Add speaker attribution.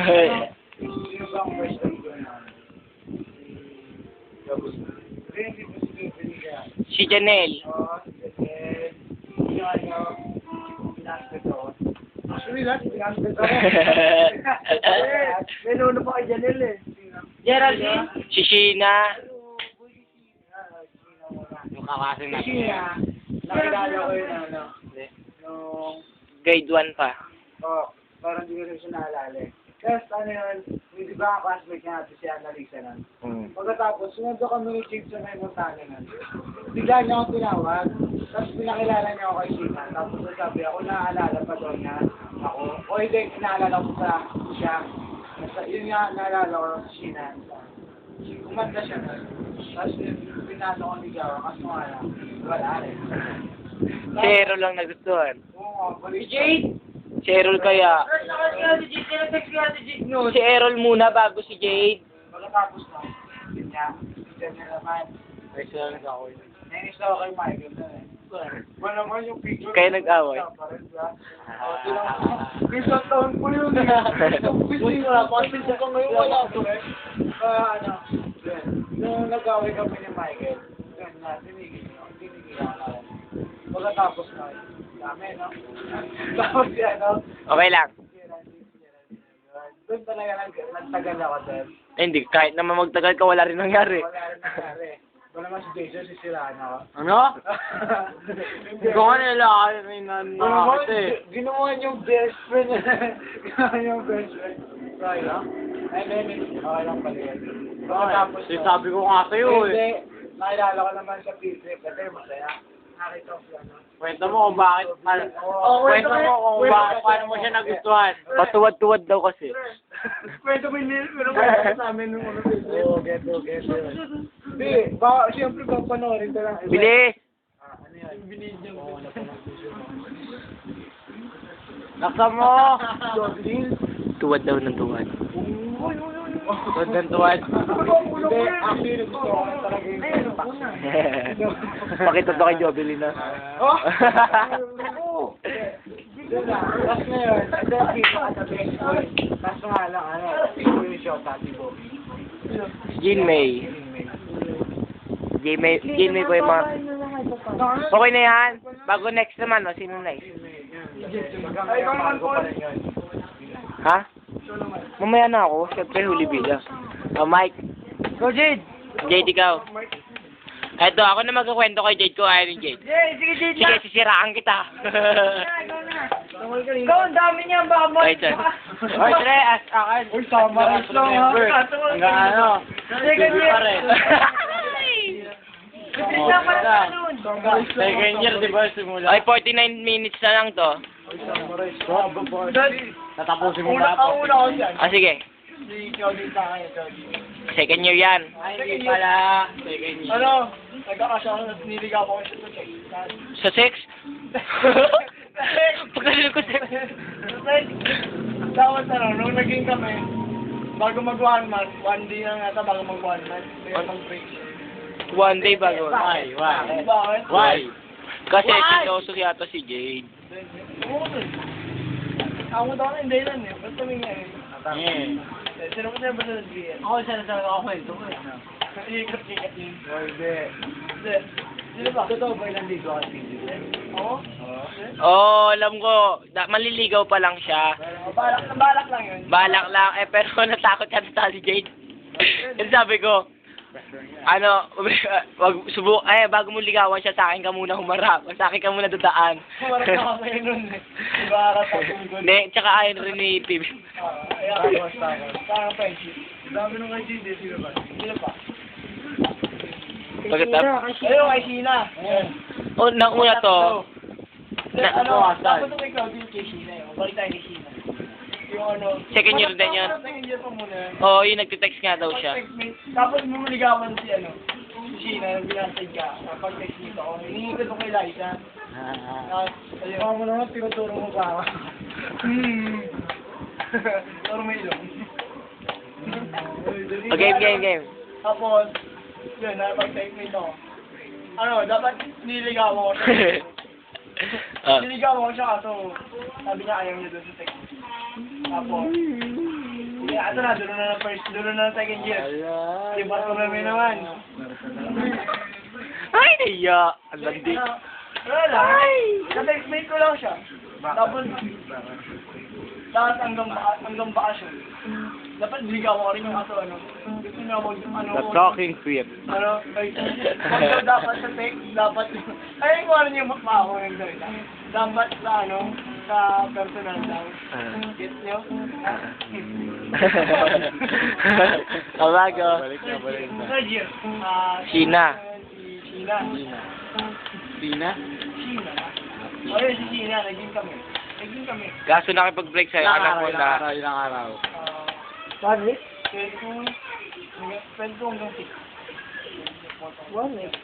Speaker 1: Sino ba ang first time ko na? Hindi po si Jubilee.
Speaker 2: Si Janelle.
Speaker 1: Oo, Janelle. Sino ano? Pinasket ako. Actually, lahat pinasket ako. May nuno pa kay Janelle eh.
Speaker 3: Geraldine?
Speaker 2: Si Sheena. Yung kakasing
Speaker 1: Si Sheena, nakilala ko yun ano. Nung,
Speaker 2: Grade 1 pa.
Speaker 1: parang hindi ko rin siya naalala eh. Tapos ano yun, di ba ang classmate niya natin si Annalisa nun? Pagkatapos, sumunod kami ni Chief sa may Montana nun. Bigla niya akong tinawag, tapos pinakilala niya ako kay Sheena. Tapos sabi ako, naaalala pa doon na ako. O hindi, naalala ko sa siya. Yun nga, naalala ko si Sheena. Kumanda siya nun. Tapos pinasa ko ni Gawa, kaso nga lang, wala rin.
Speaker 2: Si Errol lang nagustuhan.
Speaker 1: Oo, balik.
Speaker 3: Jade?
Speaker 2: Si Errol kaya. Si Errol muna bago si Jade.
Speaker 1: Pagkatapos na, yun nga, dyan na naman. Nainis ako kay Michael na eh. Ba naman yung picture.
Speaker 2: Kaya nag-away.
Speaker 1: Isang taon po yun eh. Uy, wala pa. Pinsan ko ngayon wala po eh. Ano, nung nag-away kami ni Michael, yun na, tinigil ako. Pagkatapos na, dami no? Tapos yan no?
Speaker 2: Okay lang.
Speaker 1: Doon talaga nagtagal ako doon.
Speaker 2: Hindi, kahit naman magtagal ka, wala rin nangyari.
Speaker 1: Wala rin nangyari. Wala naman si Jason, sisiraan ako.
Speaker 2: Ano? Ikaw ka nila, may nakakita
Speaker 1: Ginawa niyong best friend. Ginawa niyong best friend. Sorry lang. Ay, hindi. Okay lang pala yun. Pagkatapos
Speaker 2: Sabi ko nga sa'yo
Speaker 1: Hindi. Nakilala ko naman sa P-Trip. Kasi masaya. Nakita ko siya.
Speaker 2: Kwento mo kung bakit, kwento mo kung bakit, paano mo siya nagustuhan. Patuwad-tuwad daw kasi.
Speaker 1: Kwento mo yung sa amin nung ano. Oo, geto. Hindi, siyempre ba panoorin ko lang.
Speaker 2: Bili!
Speaker 1: Ano yan? Binid niyo.
Speaker 2: Naksa mo!
Speaker 1: Jocelyn.
Speaker 2: Tuwad daw ng tuwad. Tuwad ng tuwad.
Speaker 1: Hindi, actually, gusto ko talaga yung
Speaker 2: Pakita to kay Jovelyn na.
Speaker 1: Oh! Tapos ngayon, ito yung pinakatabi. Tapos nga lang, ito yung show, Tati Bobby.
Speaker 2: Jean May. Jean May ko yung mga... Okay na yan. Bago next naman, no? Sino next?
Speaker 1: Ay, ikaw naman po.
Speaker 2: Ha? Mamaya na ako. Siyempre, huli bila. Mike.
Speaker 3: Go, Jade!
Speaker 2: Jade, ikaw. Eto, ako na magkakwento kay Jade ko. Ayaw ni Jade.
Speaker 3: Sige, Jade
Speaker 2: Sige, sisiraan kita.
Speaker 3: Ikaw, ang dami niya. Baka mo.
Speaker 2: Ay, sir. Oy, tre, akin.
Speaker 1: Uy, summarize lang ha.
Speaker 2: Hanggang ano.
Speaker 3: Second year.
Speaker 2: Pa rin. Second year, di ba, simula? Ay, 49 minutes na lang to. Tatapusin mo na ako.
Speaker 1: Ang una ko dyan.
Speaker 2: Sige.
Speaker 1: Si Claudine sa akin, Claudine.
Speaker 2: Second year yan.
Speaker 1: Ay, hindi pala. Second year. Ano? Nagkakasya ako na niligaw ako sa sex.
Speaker 2: Sa sex? Pagkasin ko sex.
Speaker 1: Tapos ano, nung naging kami, bago mag 1 month, 1 day na nga bago mag 1 month, may mag-break.
Speaker 2: 1 day bago.
Speaker 1: Why?
Speaker 2: Why? Why? Kasi siloso yata si Jade.
Speaker 1: Ako daw na hindi lang eh. Basta may nga eh. Sino ko sa'yo ba sa nagbiyan?
Speaker 3: Ako, sana talaga ako kwento ko eh.
Speaker 1: Ikat-ikat yun. Hindi. Sino ba? Totoo ba ilang ligo ka sa Oo?
Speaker 2: Oo, alam ko. Maliligaw pa lang siya.
Speaker 1: Balak lang yun.
Speaker 2: Balak lang. Pero natakot ka na si Jade. Kasi sabi ko, ano, bago mo ligawan siya, sa akin ka muna humarap. Sa akin ka muna dadaan.
Speaker 1: Marap na kami nun eh. Diba harap ako yung good.
Speaker 2: Hindi, tsaka ayaw rin ni Tim.
Speaker 1: Tapos. Parang friendship. Dami nung kay Jindy. Sino ba?
Speaker 2: Pagkatapos.
Speaker 1: Ayun, kay Sheena.
Speaker 2: Oh, nauna to.
Speaker 1: Dapat kay Claudine kay Sheena eh. Balik tayo kay Sheena. Yung ano.
Speaker 2: Second year din yun.
Speaker 1: Second year pa muna yun.
Speaker 2: Oo, yung nagtitext nga daw siya.
Speaker 1: Tapos mumaligawan si si Sheena, binasag ka. Pag-text nito ako, hinihintay ko kay Liza. Ayun. Ako mo naman, tinuturo mo ba ako? Turo mo ilong.
Speaker 2: Game.
Speaker 1: Tapos, yun, pag-text nito ako. Ano, dapat niligawan ko siya. Niligawan ko siya kaso sabi niya ayaw niya doon sa text. Tapos,
Speaker 3: Ito na, dulo na ng first, dulo na ng second year. Di ba kami naman?
Speaker 2: Ay, naiya. Ang landi.
Speaker 3: Wala lang. Na-explain ko lang siya. Tapos, lahat hanggang bakasyon. Dapat ligaw ko rin yung aso, ano. Gusto niya mag, ano.
Speaker 2: The talking trip.
Speaker 3: Ano, like, kung dapat sa text, dapat, ayun ko ano yung makmako yung gawin. Dapat sa, ano, sa personal lang. Get nyo?
Speaker 2: Tawago.
Speaker 3: Third year.
Speaker 2: Sheena.
Speaker 3: Si Sheena.
Speaker 2: Sina?
Speaker 3: Sheena. O yun, si Sheena, naging kami.
Speaker 2: Kaso nakipag-break sa'yo, anak mo na.
Speaker 1: Ilang araw.
Speaker 3: Bakit? 22 hanggang 6. 1 week.